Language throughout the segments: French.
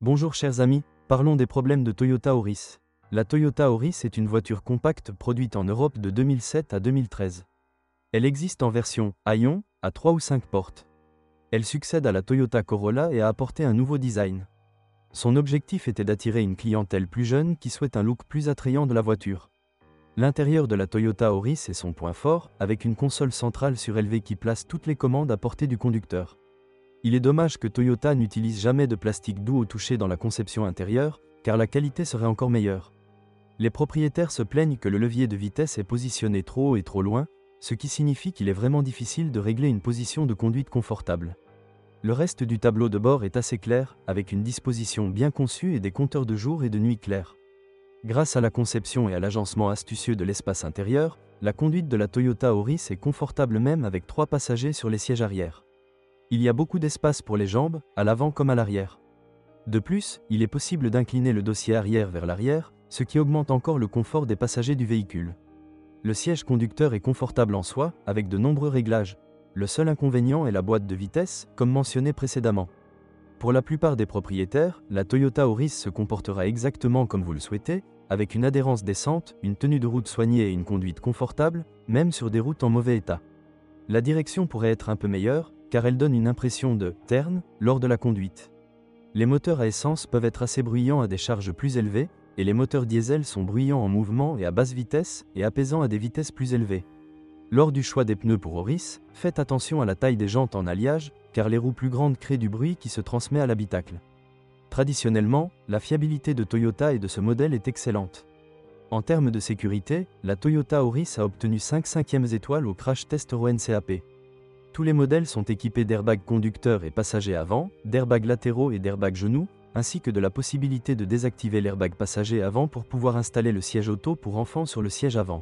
Bonjour chers amis, parlons des problèmes de Toyota Auris. La Toyota Auris est une voiture compacte produite en Europe de 2007 à 2013. Elle existe en version Aion, à 3 ou 5 portes. Elle succède à la Toyota Corolla et a apporté un nouveau design. Son objectif était d'attirer une clientèle plus jeune qui souhaite un look plus attrayant de la voiture. L'intérieur de la Toyota Auris est son point fort, avec une console centrale surélevée qui place toutes les commandes à portée du conducteur. Il est dommage que Toyota n'utilise jamais de plastique doux au toucher dans la conception intérieure, car la qualité serait encore meilleure. Les propriétaires se plaignent que le levier de vitesse est positionné trop haut et trop loin, ce qui signifie qu'il est vraiment difficile de régler une position de conduite confortable. Le reste du tableau de bord est assez clair, avec une disposition bien conçue et des compteurs de jour et de nuit clairs. Grâce à la conception et à l'agencement astucieux de l'espace intérieur, la conduite de la Toyota Auris est confortable même avec 3 passagers sur les sièges arrière. Il y a beaucoup d'espace pour les jambes, à l'avant comme à l'arrière. De plus, il est possible d'incliner le dossier arrière vers l'arrière, ce qui augmente encore le confort des passagers du véhicule. Le siège conducteur est confortable en soi, avec de nombreux réglages. Le seul inconvénient est la boîte de vitesse, comme mentionné précédemment. Pour la plupart des propriétaires, la Toyota Auris se comportera exactement comme vous le souhaitez, avec une adhérence décente, une tenue de route soignée et une conduite confortable, même sur des routes en mauvais état. La direction pourrait être un peu meilleure, car elle donne une impression de « terne » lors de la conduite. Les moteurs à essence peuvent être assez bruyants à des charges plus élevées, et les moteurs diesel sont bruyants en mouvement et à basse vitesse, et apaisants à des vitesses plus élevées. Lors du choix des pneus pour Auris, faites attention à la taille des jantes en alliage, car les roues plus grandes créent du bruit qui se transmet à l'habitacle. Traditionnellement, la fiabilité de Toyota et de ce modèle est excellente. En termes de sécurité, la Toyota Auris a obtenu 5/5 étoiles au Crash Test Euro NCAP. Tous les modèles sont équipés d'airbags conducteurs et passagers avant, d'airbags latéraux et d'airbags genoux, ainsi que de la possibilité de désactiver l'airbag passager avant pour pouvoir installer le siège auto pour enfants sur le siège avant.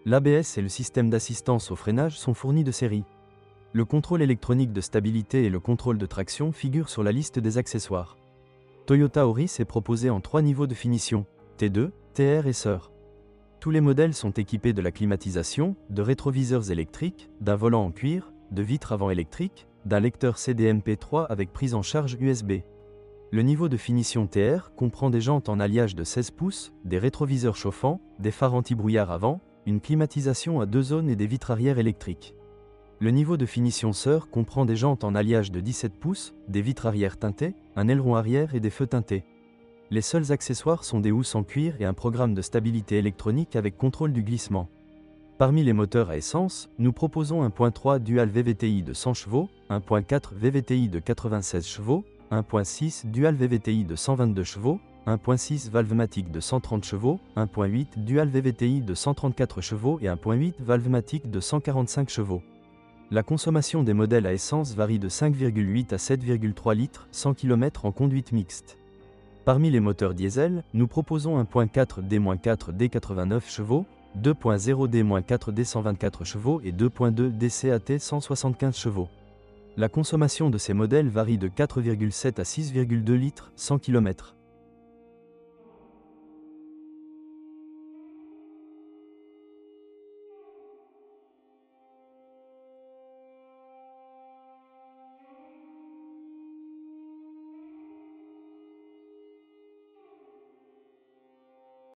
L'ABS et le système d'assistance au freinage sont fournis de série. Le contrôle électronique de stabilité et le contrôle de traction figurent sur la liste des accessoires. Toyota Auris est proposé en 3 niveaux de finition, T2, TR et SUR. Tous les modèles sont équipés de la climatisation, de rétroviseurs électriques, d'un volant en cuir, de vitres avant électriques, d'un lecteur CD/MP3 avec prise en charge USB. Le niveau de finition TR comprend des jantes en alliage de 16 pouces, des rétroviseurs chauffants, des phares anti-brouillard avant, une climatisation à 2 zones et des vitres arrière électriques. Le niveau de finition SUR comprend des jantes en alliage de 17 pouces, des vitres arrière teintées, un aileron arrière et des feux teintés. Les seuls accessoires sont des housses en cuir et un programme de stabilité électronique avec contrôle du glissement. Parmi les moteurs à essence, nous proposons un 1.3 Dual VVTi de 100 chevaux, un 1.4 VVTi de 96 chevaux, un 1.6 Dual VVTi de 122 chevaux, un 1.6 Valvematic de 130 chevaux, un 1.8 Dual VVTi de 134 chevaux et un 1.8 Valvematic de 145 chevaux. La consommation des modèles à essence varie de 5,8 à 7,3 litres 100 km en conduite mixte. Parmi les moteurs diesel, nous proposons un 1.4 D-4 D89 chevaux, 2.0 D-4 D124 chevaux et 2.2 DCAT 175 chevaux. La consommation de ces modèles varie de 4,7 à 6,2 litres 100 km.